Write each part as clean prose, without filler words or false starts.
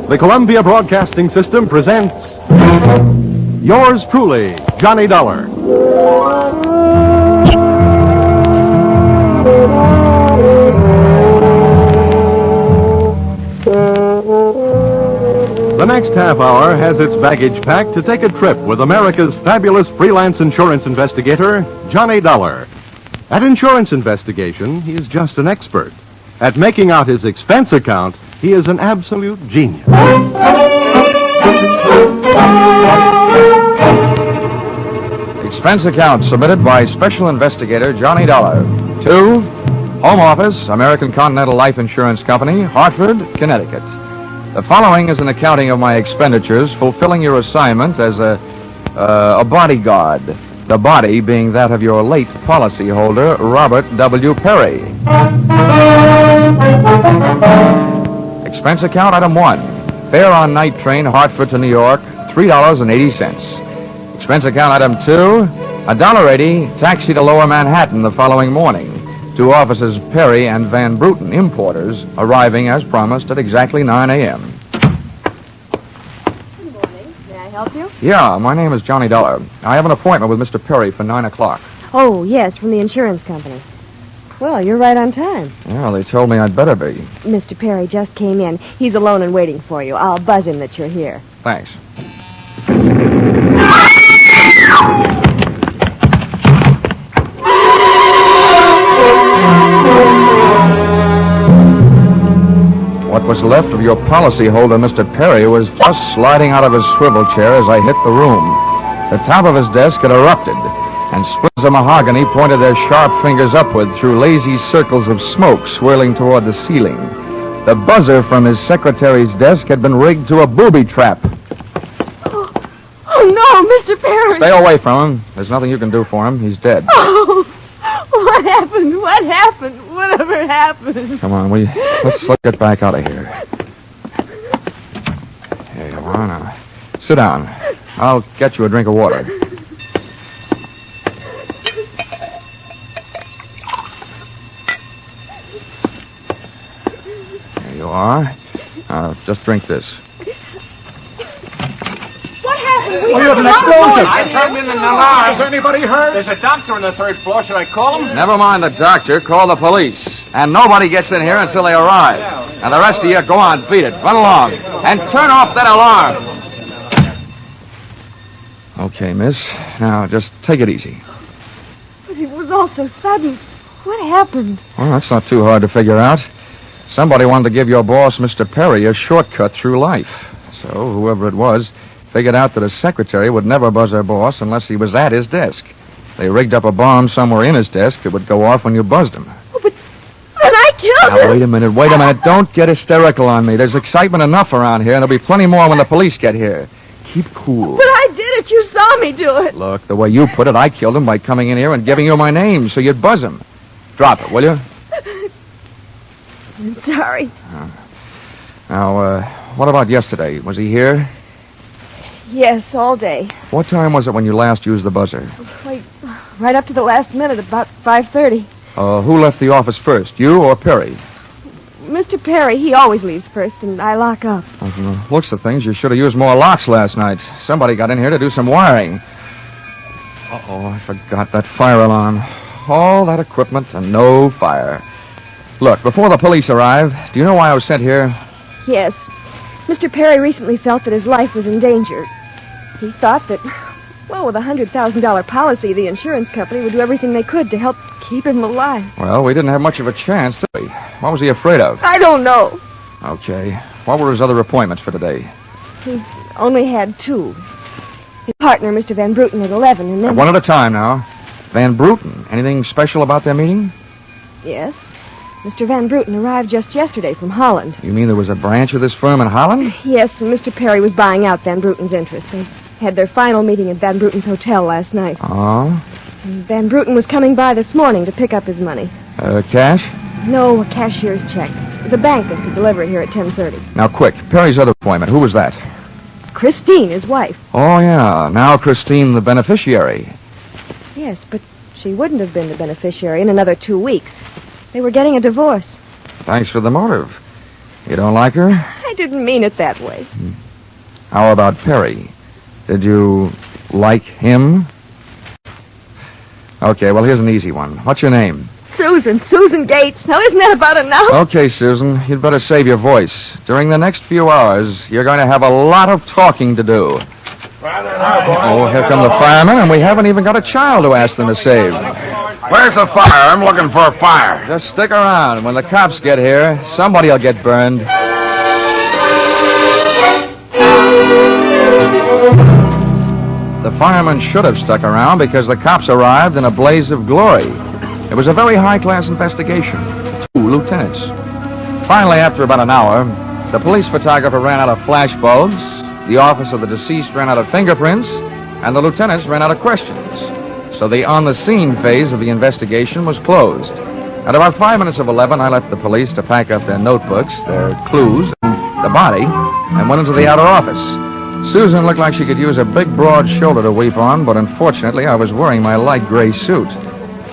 The Columbia Broadcasting System presents yours truly, Johnny Dollar. The next half hour has its baggage packed to take a trip with America's fabulous freelance insurance investigator, Johnny Dollar. At insurance investigation, he is just an expert. At making out his expense account, he is an absolute genius. Expense account submitted by Special Investigator Johnny Dollar to Home Office, American Continental Life Insurance Company, Hartford, Connecticut. The following is an accounting of my expenditures fulfilling your assignment as a bodyguard. The body being that of your late policyholder, Robert W. Perry. Expense account item 1. Fare on night train Hartford to New York, $3.80. Expense account item 2. $1.80 taxi to Lower Manhattan the following morning. To officers Perry and Van Bruten, importers, arriving as promised at exactly 9 a.m. Good morning. May I help you? Yeah, my name is Johnny Dollar. I have an appointment with Mr. Perry for 9 o'clock. Oh, yes, from the insurance company. Well, you're right on time. Yeah, they told me I'd better be. Mr. Perry just came in. He's alone and waiting for you. I'll buzz him that you're here. Thanks. What was left of your policyholder, Mr. Perry, was just sliding out of his swivel chair as I hit the room. The top of his desk had erupted, and splinters of mahogany pointed their sharp fingers upward through lazy circles of smoke swirling toward the ceiling. The buzzer from his secretary's desk had been rigged to a booby trap. Oh, no, Mr. Perry. Stay away from him. There's nothing you can do for him. He's dead. Oh, what happened? What happened? Whatever happened? Come on, let's get back out of here. Here you are now. Sit down. I'll get you a drink of water. There you are. Just drink this. What happened? We have an explosion. I turned in an alarm. Is anybody hurt? There's a doctor on the third floor. Should I call him? Never mind the doctor. Call the police. And nobody gets in here until they arrive. And the rest of you, go on, beat it. Run along. And turn off that alarm. Okay, miss. Now, just take it easy. But it was all so sudden. What happened? Well, that's not too hard to figure out. Somebody wanted to give your boss, Mr. Perry, a shortcut through life. So, whoever it was, figured out that his secretary would never buzz her boss unless he was at his desk. They rigged up a bomb somewhere in his desk that would go off when you buzzed him. Oh, but I killed him. Now, wait a minute. Don't get hysterical on me. There's excitement enough around here, and there'll be plenty more when the police get here. Keep cool. But I did it. You saw me do it. Look, the way you put it, I killed him by coming in here and giving you my name so you'd buzz him. Drop it, will you? I'm sorry. Now, what about yesterday? Was he here? Yes, all day. What time was it when you last used the buzzer? Right up to the last minute, about 5:30. Who left the office first, you or Perry? Mr. Perry, he always leaves first, and I lock up. Well, from the looks of things, you should have used more locks last night. Somebody got in here to do some wiring. Uh-oh, I forgot that fire alarm. All that equipment and no fire. Look, before the police arrive, do you know why I was sent here? Yes. Mr. Perry recently felt that his life was in danger. He thought that, well, with a $100,000 policy, the insurance company would do everything they could to help keep him alive. Well, we didn't have much of a chance, did we? What was he afraid of? I don't know. Okay. What were his other appointments for today? He only had 2. His partner, Mr. Van Bruten, at 11, and then... One at a time now. Van Bruten. Anything special about their meeting? Yes. Mr. Van Bruten arrived just yesterday from Holland. You mean there was a branch of this firm in Holland? Yes, and Mr. Perry was buying out Van Bruten's interest. They had their final meeting at Van Bruten's hotel last night. Oh? And Van Bruten was coming by this morning to pick up his money. Cash? No, a cashier's check. The bank is to deliver it here at 10:30. Now, quick. Perry's other appointment. Who was that? Christine, his wife. Oh, yeah. Now Christine, the beneficiary. Yes, but she wouldn't have been the beneficiary in another 2 weeks. They were getting a divorce. Thanks for the motive. You don't like her? I didn't mean it that way. How about Perry? Did you like him? Okay, well, here's an easy one. What's your name? Susan Gates. Now, isn't that about enough? Okay, Susan, you'd better save your voice. During the next few hours, you're going to have a lot of talking to do. Oh, here come the firemen, and we haven't even got a child to ask them to save. Where's the fire? I'm looking for a fire. Just stick around. When the cops get here, somebody will get burned. The firemen should have stuck around because the cops arrived in a blaze of glory. It was a very high-class investigation. 2 lieutenants. Finally, after about an hour, the police photographer ran out of flash bulbs, the office of the deceased ran out of fingerprints, and the lieutenants ran out of questions. So the on-the-scene phase of the investigation was closed. At about 5 minutes of 11, I left the police to pack up their notebooks, their clues, and the body, and went into the outer office. Susan looked like she could use a big, broad shoulder to weep on, but unfortunately, I was wearing my light gray suit.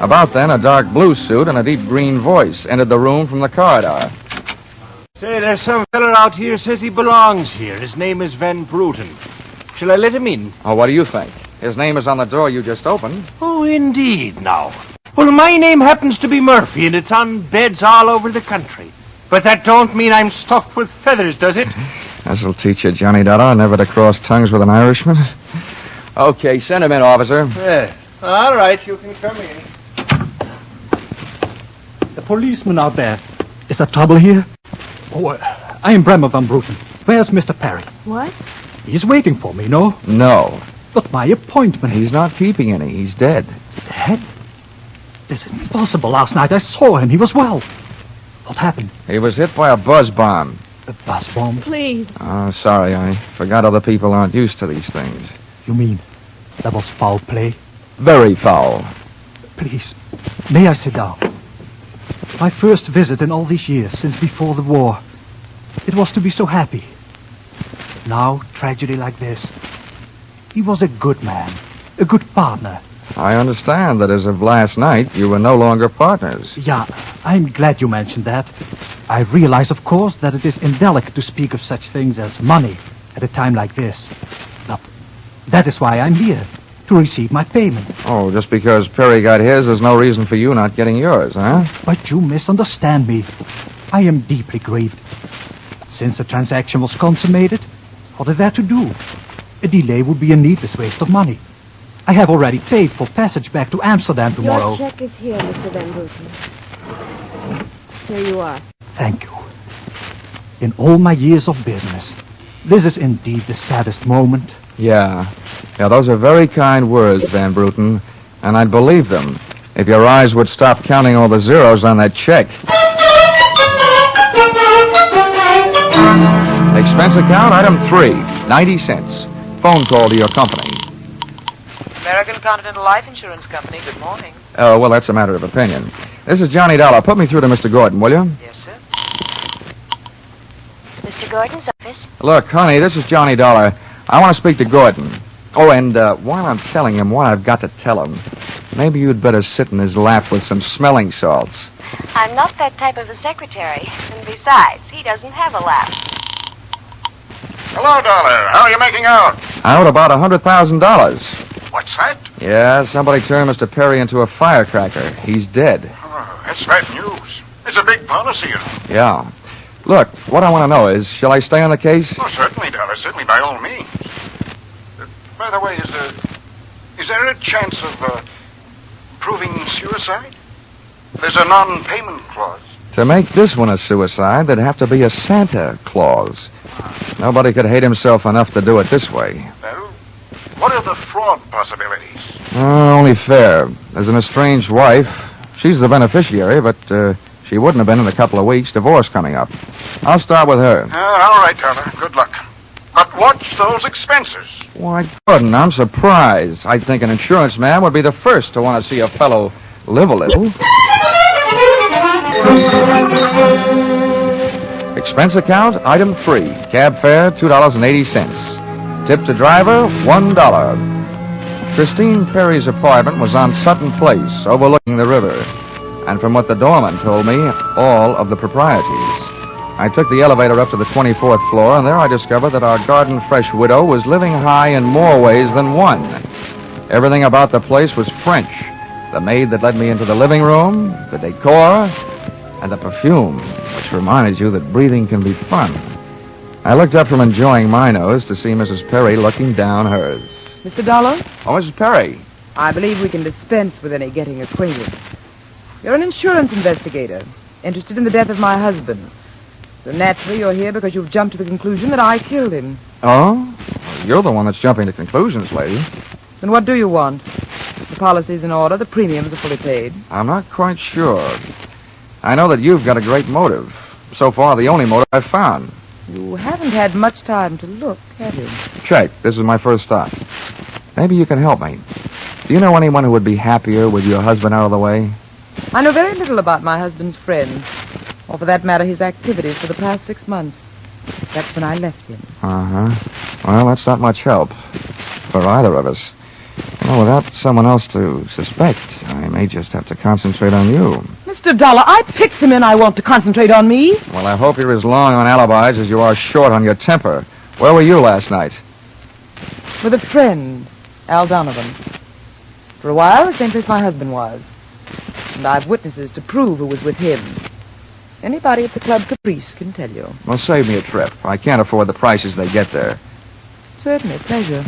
About then, a dark blue suit and a deep green voice entered the room from the corridor. Say, there's some fella out here says he belongs here. His name is Van Bruten. Shall I let him in? Oh, what do you think? His name is on the door you just opened. Oh, indeed, now. Well, my name happens to be Murphy, and it's on beds all over the country. But that don't mean I'm stuffed with feathers, does it? This'll teach you, Johnny Dollar, never to cross tongues with an Irishman. Okay, send him in, officer. Yeah. All right, you can come in. The policeman out there. Is there trouble here? Oh, I am Bremer Van Bruten. Where's Mr. Perry? What? He's waiting for me, no? No. But my appointment. He's not keeping any. He's dead. Dead? This isn't possible. Last night I saw him. He was well. What happened? He was hit by a buzz bomb. A bus bomb? Please. Oh, sorry. I forgot other people aren't used to these things. You mean that was foul play? Very foul. Please, may I sit down? My first visit in all these years, since before the war. It was to be so happy. But now, tragedy like this. He was a good man, a good partner. I understand that as of last night, you were no longer partners. Yeah, I'm glad you mentioned that. I realize, of course, that it is indelicate to speak of such things as money at a time like this. But that is why I'm here, to receive my payment. Oh, just because Perry got his, there's no reason for you not getting yours, huh? But you misunderstand me. I am deeply grieved. Since the transaction was consummated, what is there to do? A delay would be a needless waste of money. I have already paid for passage back to Amsterdam tomorrow. Your check is here, Mr. Van Bruten. Here you are. Thank you. In all my years of business, this is indeed the saddest moment. Yeah, those are very kind words, Van Bruten, and I'd believe them if your eyes would stop counting all the zeros on that check. Expense account, item 3, 90 cents. Phone call to your company. American Continental Life Insurance Company, good morning. Oh, well, that's a matter of opinion. This is Johnny Dollar. Put me through to Mr. Gordon, will you? Yes, sir. Mr. Gordon's office? Look, honey, this is Johnny Dollar. I want to speak to Gordon. Oh, and while I'm telling him what I've got to tell him, maybe you'd better sit in his lap with some smelling salts. I'm not that type of a secretary. And besides, he doesn't have a lap. Hello, Dollar. How are you making out? I owed about $100,000. What's that? Yeah, somebody turned Mr. Perry into a firecracker. He's dead. Oh, that's bad news. It's a big policy, you know. Yeah. Look, what I want to know is, shall I stay on the case? Oh, certainly, Dollar. Certainly, by all means. By the way, is there a chance of proving suicide? There's a non-payment clause. To make this one a suicide, there'd have to be a Santa Claus. Nobody could hate himself enough to do it this way. Well, what are the fraud possibilities? Only fair. There's an estranged wife. She's the beneficiary, but she wouldn't have been in a couple of weeks. Divorce coming up. I'll start with her. All right, Dollar. Good luck. But watch those expenses. Why, Gordon, I'm surprised. I'd think an insurance man would be the first to want to see a fellow live a little. Expense account, item 3. Cab fare, $2.80. Tip to driver, $1. Christine Perry's apartment was on Sutton Place, overlooking the river. And from what the doorman told me, all of the proprieties. I took the elevator up to the 24th floor, and there I discovered that our garden fresh widow was living high in more ways than one. Everything about the place was French. The maid that led me into the living room, the decor, and the perfume, which reminded you that breathing can be fun. I looked up from enjoying my nose to see Mrs. Perry looking down hers. Mr. Dollar, Oh, Mrs. Perry. I believe we can dispense with any getting acquainted. You're an insurance investigator, interested in the death of my husband. So naturally, you're here because you've jumped to the conclusion that I killed him. Oh? You're the one that's jumping to conclusions, lady. Then what do you want? The policy's in order, the premiums are fully paid. I'm not quite sure. I know that you've got a great motive. So far, the only motive I've found. You haven't had much time to look, have you? Check. This is my first stop. Maybe you can help me. Do you know anyone who would be happier with your husband out of the way? I know very little about my husband's friends, or for that matter, his activities for the past 6 months. That's when I left him. Uh-huh. Well, that's not much help for either of us. Well, without someone else to suspect, I may just have to concentrate on you. Mr. Dollar, I picked him and I want to concentrate on me. Well, I hope you're as long on alibis as you are short on your temper. Where were you last night? With a friend, Al Donovan. For a while, the same place my husband was. And I've witnesses to prove who was with him. Anybody at the Club Caprice can tell you. Well, save me a trip. I can't afford the prices they get there. Certainly, pleasure.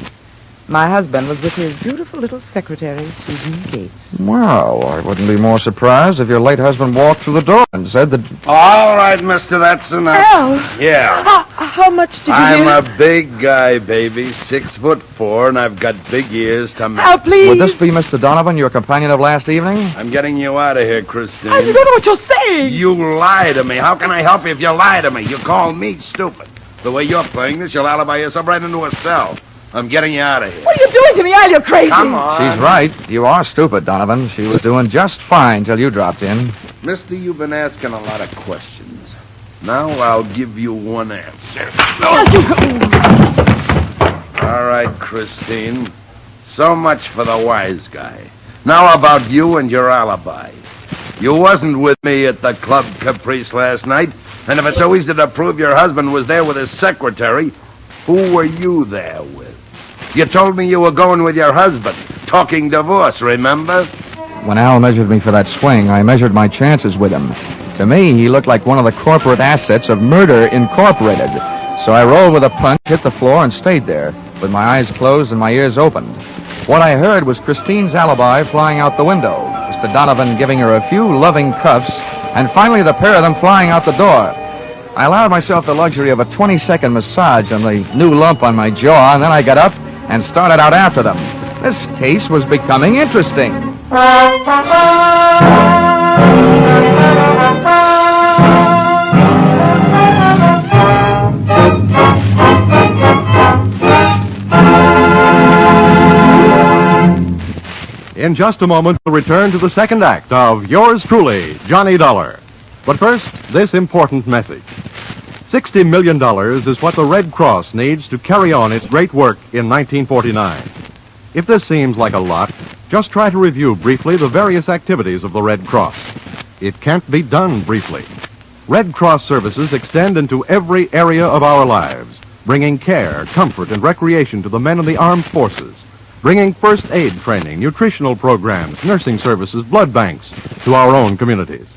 My husband was with his beautiful little secretary, Susan Gates. Well, I wouldn't be more surprised if your late husband walked through the door and said that... All right, mister, that's enough. Al! Yeah. How much did you I'm give? a big guy, baby, 6'4", and I've got big ears to make. Al, please! Would this be Mr. Donovan, your companion of last evening? I'm getting you out of here, Christine. I don't know what you're saying! You lie to me. How can I help you if you lie to me? You call me stupid. The way you're playing this, you'll alibi yourself right into a cell. I'm getting you out of here. What are you doing to me, Al? You're crazy! Come on. She's right. You are stupid, Donovan. She was doing just fine till you dropped in. Mister, you've been asking a lot of questions. Now I'll give you one answer. All right, Christine. So much for the wise guy. Now about you and your alibi. You wasn't with me at the Club Caprice last night, and if it's so easy to prove your husband was there with his secretary, who were you there with? You told me you were going with your husband, talking divorce, remember? When Al measured me for that swing, I measured my chances with him. To me, he looked like one of the corporate assets of Murder Incorporated. So I rolled with a punch, hit the floor, and stayed there, with my eyes closed and my ears opened. What I heard was Christine's alibi flying out the window, Mr. Donovan giving her a few loving cuffs, and finally the pair of them flying out the door. I allowed myself the luxury of a 20-second massage on the new lump on my jaw, and then I got up and started out after them. This case was becoming interesting. In just a moment, we'll return to the second act of Yours Truly, Johnny Dollar. But first, this important message. $60 million is what the Red Cross needs to carry on its great work in 1949. If this seems like a lot, just try to review briefly the various activities of the Red Cross. It can't be done briefly. Red Cross services extend into every area of our lives, bringing care, comfort, and recreation to the men in the armed forces, bringing first aid training, nutritional programs, nursing services, blood banks to our own communities.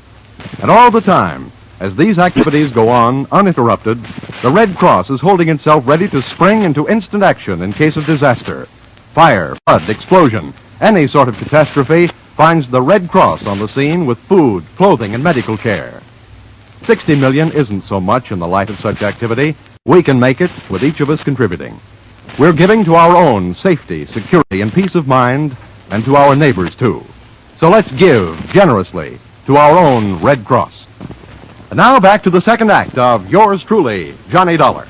And all the time, as these activities go on uninterrupted, the Red Cross is holding itself ready to spring into instant action in case of disaster. Fire, flood, explosion, any sort of catastrophe finds the Red Cross on the scene with food, clothing, and medical care. $60 million isn't so much in the light of such activity. We can make it with each of us contributing. We're giving to our own safety, security, and peace of mind, and to our neighbors, too. So let's give generously to our own Red Cross. And now back to the second act of Yours Truly, Johnny Dollar.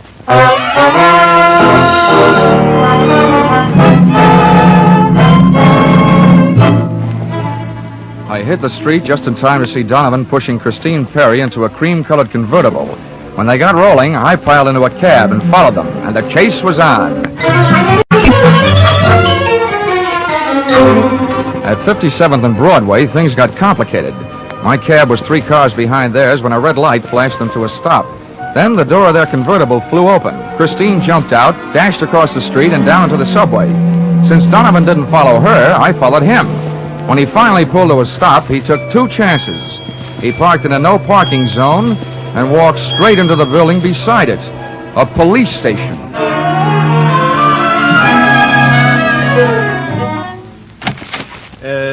I hit the street just in time to see Donovan pushing Christine Perry into a cream-colored convertible. When they got rolling, I piled into a cab and followed them, and the chase was on. At 57th and Broadway, things got complicated. My cab was 3 cars behind theirs when a red light flashed them to a stop. Then the door of their convertible flew open. Christine jumped out, dashed across the street, and down to the subway. Since Donovan didn't follow her, I followed him. When he finally pulled to a stop, he took 2 chances. He parked in a no-parking zone and walked straight into the building beside it, a police station.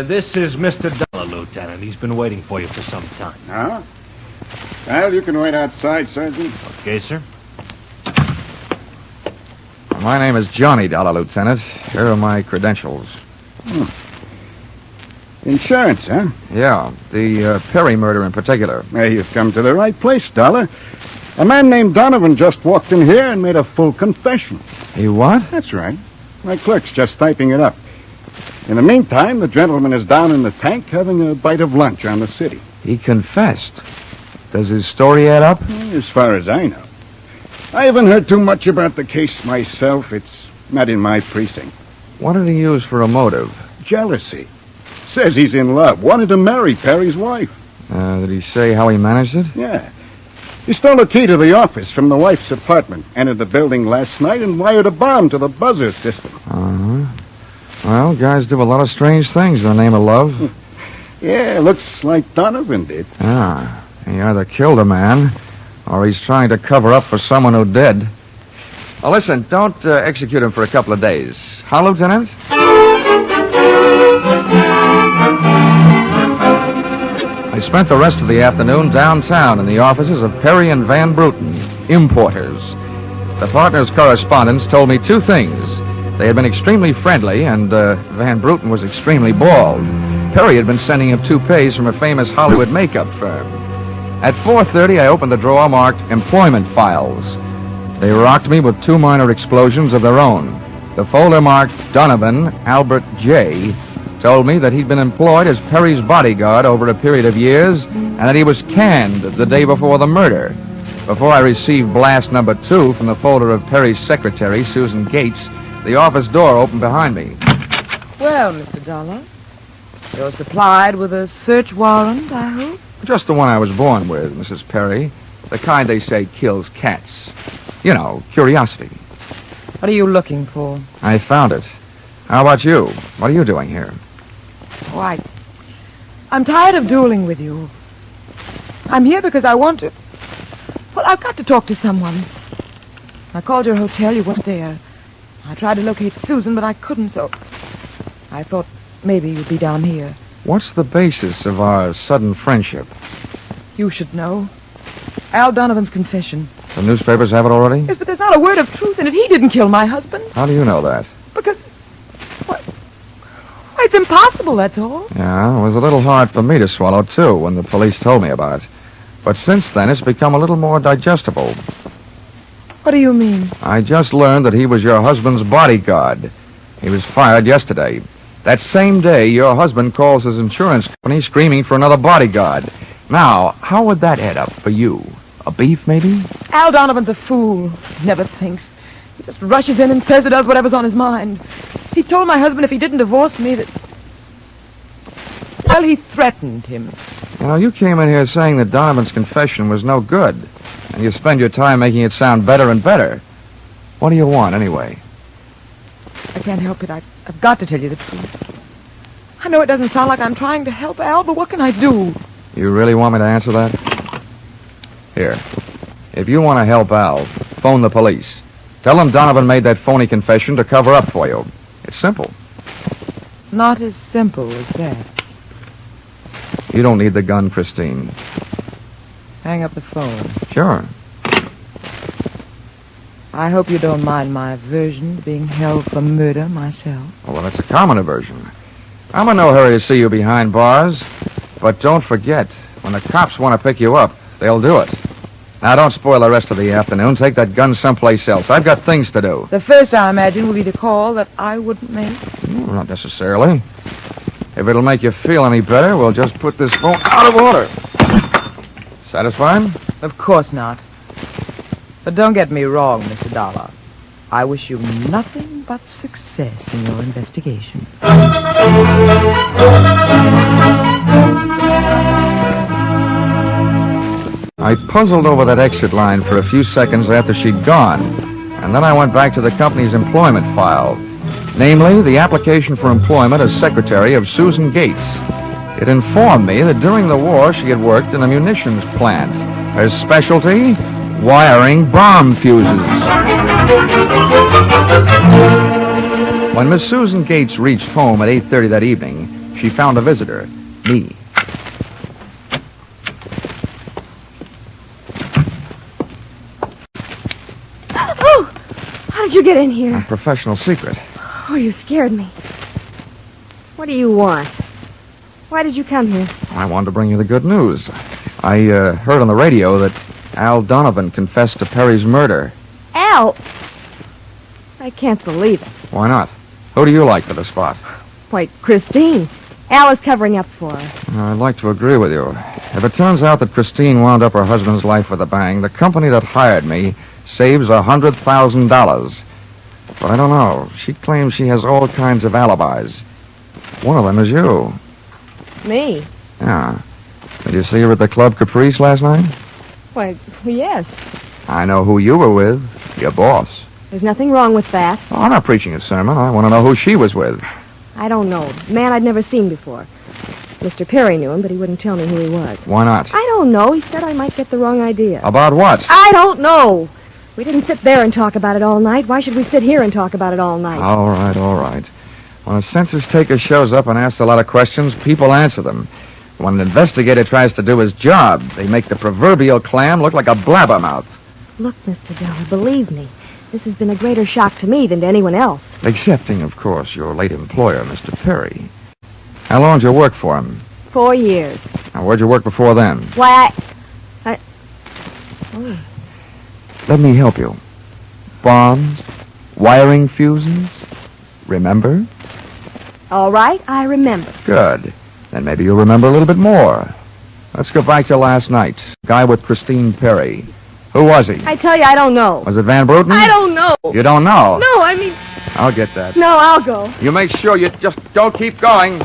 This is Mr. Dollar, Lieutenant. He's been waiting for you for some time. Huh? Well, you can wait outside, Sergeant. Okay, sir. My name is Johnny Dollar, Lieutenant. Here are my credentials. Insurance, huh? Yeah, the Perry murder in particular. Well, you've come to the right place, Dollar. A man named Donovan just walked in here and made a full confession. He what? That's right. My clerk's just typing it up. In the meantime, the gentleman is down in the tank having a bite of lunch on the city. He confessed. Does his story add up? As far as I know. I haven't heard too much about the case myself. It's not in my precinct. What did he use for a motive? Jealousy. Says he's in love. Wanted to marry Perry's wife. Did he say how he managed it? Yeah. He stole a key to the office from the wife's apartment, entered the building last night, and wired a bomb to the buzzer system. Uh-huh. Well, guys do a lot of strange things in the name of love. Yeah, looks like Donovan did. Ah, he either killed a man, or he's trying to cover up for someone who did. Now, listen, don't execute him for a couple of days. Huh, Lieutenant? I spent the rest of the afternoon downtown in the offices of Perry and Van Bruten, importers. The partners' correspondents told me 2 things. They had been extremely friendly, and Van Bruten was extremely bald. Perry had been sending him toupees from a famous Hollywood makeup firm. At 4:30, I opened the drawer marked Employment Files. They rocked me with 2 minor explosions of their own. The folder marked Donovan Albert J. told me that he'd been employed as Perry's bodyguard over a period of years and that he was canned the day before the murder. Before I received blast number 2 from the folder of Perry's secretary, Susan Gates, the office door opened behind me. Well, Mr. Dollar, you're supplied with a search warrant, I hope? Just the one I was born with, Mrs. Perry. The kind they say kills cats. You know, curiosity. What are you looking for? I found it. How about you? What are you doing here? Oh, I'm tired of dueling with you. I'm here because I want to... Well, I've got to talk to someone. I called your hotel. You weren't there. I tried to locate Susan, but I couldn't, so... I thought maybe you'd be down here. What's the basis of our sudden friendship? You should know. Al Donovan's confession. The newspapers have it already? Yes, but there's not a word of truth in it. He didn't kill my husband. How do you know that? Because... What? Why, it's impossible, that's all. Yeah, it was a little hard for me to swallow, too, when the police told me about it. But since then, it's become a little more digestible. What do you mean? I just learned that he was your husband's bodyguard. He was fired yesterday. That same day, your husband calls his insurance company screaming for another bodyguard. Now, how would that add up for you? A beef, maybe? Al Donovan's a fool. He never thinks. He just rushes in and says or does whatever's on his mind. He told my husband if he didn't divorce me that... Well, he threatened him. You know, you came in here saying that Donovan's confession was no good, and you spend your time making it sound better and better. What do you want, anyway? I can't help it. I've got to tell you the truth. I know it doesn't sound like I'm trying to help Al, but what can I do? You really want me to answer that? Here. If you want to help Al, phone the police. Tell them Donovan made that phony confession to cover up for you. It's simple. Not as simple as that. You don't need the gun, Christine. Hang up the phone. Sure. I hope you don't mind my aversion to being held for murder myself. Well, that's a common aversion. I'm in no hurry to see you behind bars. But don't forget, when the cops want to pick you up, they'll do it. Now, don't spoil the rest of the afternoon. Take that gun someplace else. I've got things to do. The first, I imagine, will be the call that I wouldn't make. Well, not necessarily. If it'll make you feel any better, we'll just put this phone out of order. Satisfied? Of course not. But don't get me wrong, Mr. Dollar. I wish you nothing but success in your investigation. I puzzled over that exit line for a few seconds after she'd gone, and then I went back to the company's employment file, namely the application for employment as secretary of Susan Gates. It informed me that during the war she had worked in a munitions plant. Her specialty, wiring bomb fuses. When Miss Susan Gates reached home at 8:30 that evening, she found a visitor, me. Oh, how did you get in here? A professional secret. Oh, you scared me. What do you want? Why did you come here? I wanted to bring you the good news. I heard on the radio that Al Donovan confessed to Perry's murder. Al! I can't believe it. Why not? Who do you like for the spot? Why, Christine. Al is covering up for her. I'd like to agree with you. If it turns out that Christine wound up her husband's life with a bang, the company that hired me saves $100,000. But I don't know. She claims she has all kinds of alibis. One of them is you. Me? Yeah. Did you see her at the Club Caprice last night? Why, yes. I know who you were with. Your boss. There's nothing wrong with that. Oh, I'm not preaching a sermon. I want to know who she was with. I don't know. A man I'd never seen before. Mr. Perry knew him, but he wouldn't tell me who he was. Why not? I don't know. He said I might get the wrong idea. About what? I don't know. We didn't sit there and talk about it all night. Why should we sit here and talk about it all night? All right, all right. When a census taker shows up and asks a lot of questions, people answer them. When an investigator tries to do his job, they make the proverbial clam look like a blabbermouth. Look, Mr. Dollar, believe me, this has been a greater shock to me than to anyone else. Excepting, of course, your late employer, Mr. Perry. How long did you work for him? 4 years. Now, where'd you work before then? Why, Oh. Let me help you. Bombs, wiring fuses. Remember? All right, I remember. Good. Then maybe you'll remember a little bit more. Let's go back to last night. Guy with Christine Perry. Who was he? I tell you, I don't know. Was it Van Bruten? I don't know. You don't know? No, I mean... I'll get that. No, I'll go. You make sure you just don't keep going.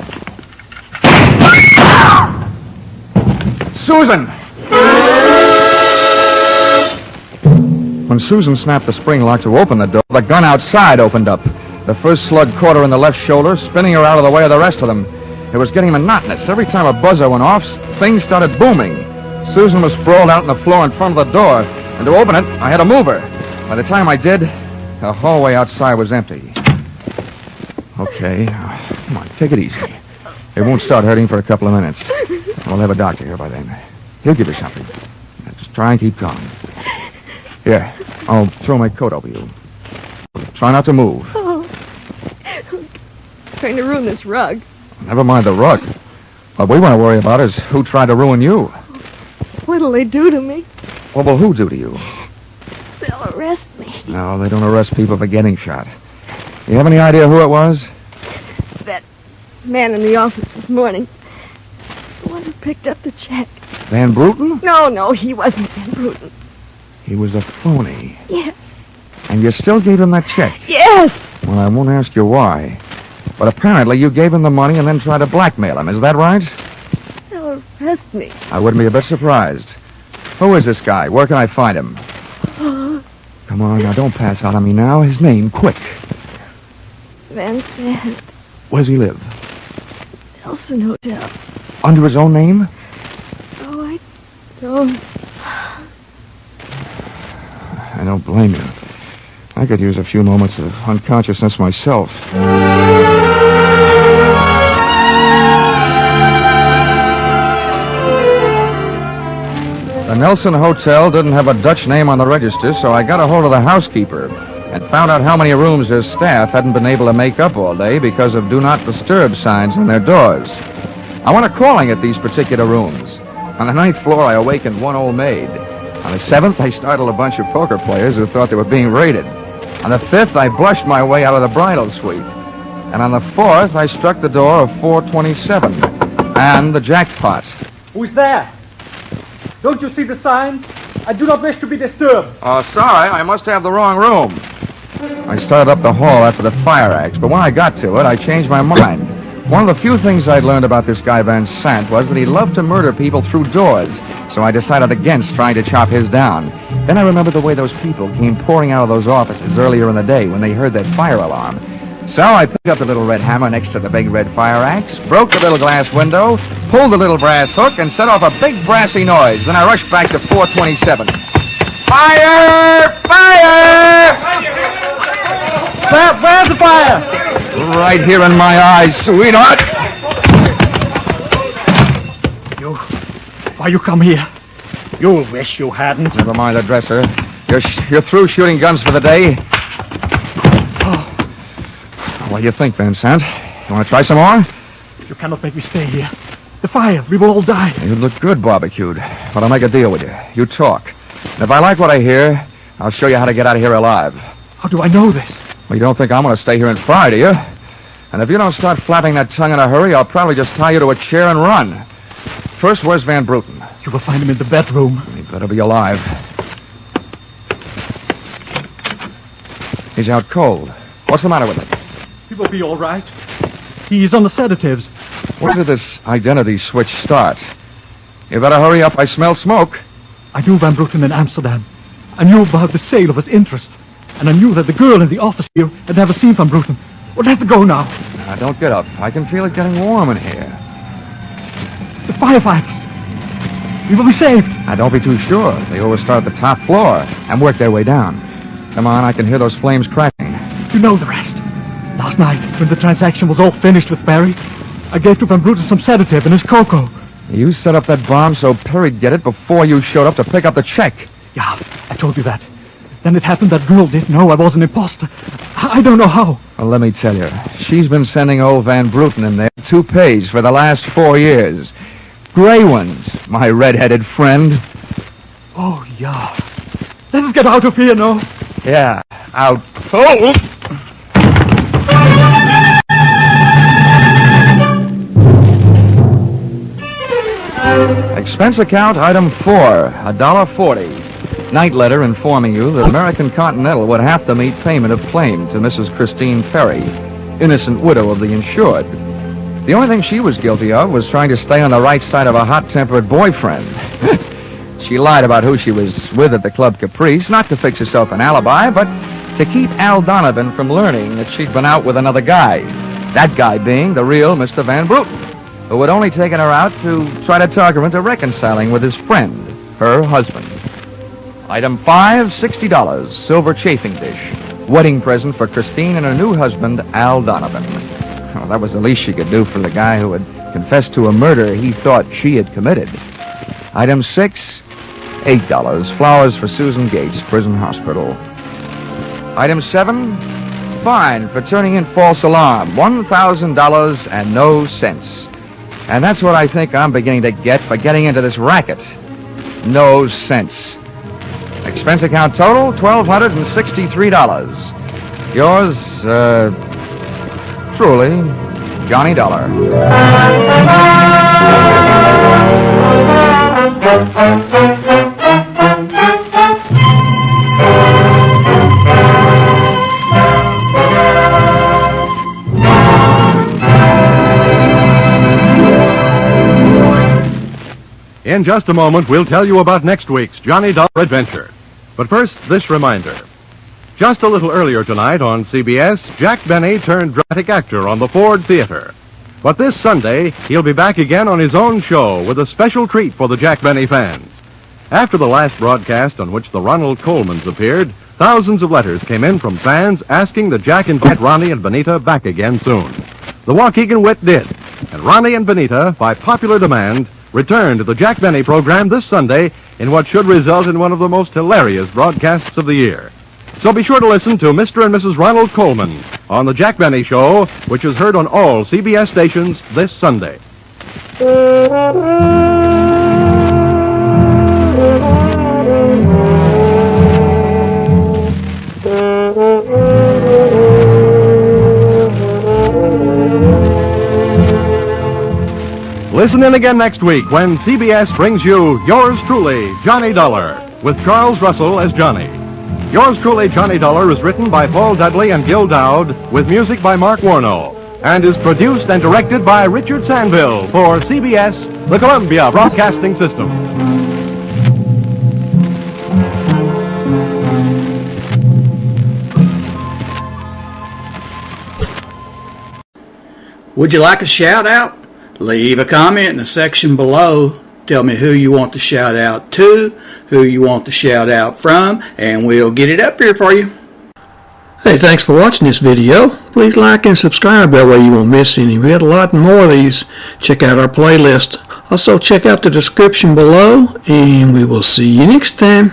Susan! When Susan snapped the spring lock to open the door, the gun outside opened up. The first slug caught her in the left shoulder, spinning her out of the way of the rest of them. It was getting monotonous. Every time a buzzer went off, things started booming. Susan was sprawled out on the floor in front of the door, and to open it, I had to move her. By the time I did, the hallway outside was empty. Okay, come on, take it easy. It won't start hurting for a couple of minutes. We'll have a doctor here by then. He'll give you something. Just try and keep calm. Here, I'll throw my coat over you. Try not to move. Oh. Trying to ruin this rug. Never mind the rug. What we want to worry about is who tried to ruin you. What'll they do to me? What will who do to you? They'll arrest me. No, they don't arrest people for getting shot. You have any idea who it was? That man in the office this morning. The one who picked up the check. Van Bruten? No, he wasn't Van Bruten. He was a phony. Yes. And you still gave him that check? Yes. Well, I won't ask you why. But apparently you gave him the money and then tried to blackmail him. Is that right? They'll arrest me. I wouldn't be a bit surprised. Who is this guy? Where can I find him? Come on, now don't pass out on me now. His name, quick. Van Sant. Where's he live? Nelson Hotel. Under his own name? Oh, I don't. I don't blame you. I could use a few moments of unconsciousness myself. The Nelson Hotel didn't have a Dutch name on the register, so I got a hold of the housekeeper and found out how many rooms her staff hadn't been able to make up all day because of do not disturb signs on their doors. I went a-crawling at these particular rooms. On the 9th floor, I awakened one old maid. On the 7th, I startled a bunch of poker players who thought they were being raided. On the 5th, I blushed my way out of the bridal suite. And on the 4th, I struck the door of 427. And the jackpot. Who's there? Don't you see the sign? I do not wish to be disturbed. Oh, sorry, I must have the wrong room. I started up the hall after the fire axe, but when I got to it, I changed my mind. One of the few things I'd learned about this guy Van Sant was that he loved to murder people through doors, so I decided against trying to chop his down. Then I remembered the way those people came pouring out of those offices earlier in the day when they heard that fire alarm. So I picked up the little red hammer next to the big red fire axe, broke the little glass window, pulled the little brass hook, and set off a big brassy noise. Then I rushed back to 427. Fire! Fire! Where's the fire? Right here in my eyes, sweetheart. Why you come here? You wish you hadn't. Never mind the dresser. You're through shooting guns for the day. What do you think, Van Sant? You want to try some more? You cannot make me stay here. The fire, we will all die. You look good barbecued, but I'll make a deal with you. You talk. And if I like what I hear, I'll show you how to get out of here alive. How do I know this? Well, you don't think I'm going to stay here and fry, do you? And if you don't start flapping that tongue in a hurry, I'll probably just tie you to a chair and run. First, where's Van Bruten? You will find him in the bedroom. He better be alive. He's out cold. What's the matter with him? He will be all right. He is on the sedatives. Where did this identity switch start? You better hurry up. I smell smoke. I knew Van Bruten in Amsterdam. I knew about the sale of his interest. And I knew that the girl in the office here had never seen Van Bruten. Well, let's go now. Now, don't get up. I can feel it getting warm in here. The firefighters. We will be saved. Now, don't be too sure. They always start at the top floor and work their way down. Come on, I can hear those flames cracking. You know the rest. Last night, when the transaction was all finished with Perry, I gave to Van Bruten some sedative and his cocoa. You set up that bomb so Perry'd get it before you showed up to pick up the check. Yeah, I told you that. Then it happened that girl didn't know I was an imposter. I don't know how. Well, let me tell you. She's been sending old Van Bruten in there toupees for the last 4 years. Gray ones, my red-headed friend. Oh, yeah. Let us get out of here, no? Yeah, out cold. Expense account item 4, $1.40. Night letter informing you that American Continental would have to meet payment of claim to Mrs. Christine Perry, innocent widow of the insured. The only thing she was guilty of was trying to stay on the right side of a hot-tempered boyfriend. She lied about who she was with at the Club Caprice, not to fix herself an alibi, but to keep Al Donovan from learning that she'd been out with another guy. That guy being the real Mr. Van Bruten, who had only taken her out to try to talk her into reconciling with his friend, her husband. Item 5, $60, silver chafing dish. Wedding present for Christine and her new husband, Al Donovan. Well, that was the least she could do for the guy who had confessed to a murder he thought she had committed. Item 6, $8, flowers for Susan Gates, prison hospital. Item 7, fine for turning in false alarm, $1,000 and no cents. And that's what I think I'm beginning to get for getting into this racket. No sense. Expense account total, $1,263. Yours, truly, Johnny Dollar. In just a moment, we'll tell you about next week's Johnny Dollar Adventure. But first, this reminder. Just a little earlier tonight on CBS, Jack Benny turned dramatic actor on the Ford Theater. But this Sunday, he'll be back again on his own show with a special treat for the Jack Benny fans. After the last broadcast on which the Ronald Colemans appeared, thousands of letters came in from fans asking that Jack invite Ronnie and Benita back again soon. The Waukegan Wit did, and Ronnie and Benita, by popular demand, returned to the Jack Benny program this Sunday in what should result in one of the most hilarious broadcasts of the year. So be sure to listen to Mr. and Mrs. Ronald Coleman on the Jack Benny Show, which is heard on all CBS stations this Sunday. Listen in again next week when CBS brings you yours truly, Johnny Dollar, with Charles Russell as Johnny. Yours truly, Johnny Dollar, is written by Paul Dudley and Gil Dowd, with music by Mark Warno, and is produced and directed by Richard Sanville for CBS, the Columbia Broadcasting System. Would you like a shout out? Leave a comment in the section below. Tell me who you want to shout out to, who you want to shout out from, and we'll get it up here for you. Hey, thanks for watching this video. Please like and subscribe, that way you won't miss any. We got a lot more of these. Check out our playlist. Also check out the description below, and we will see you next time.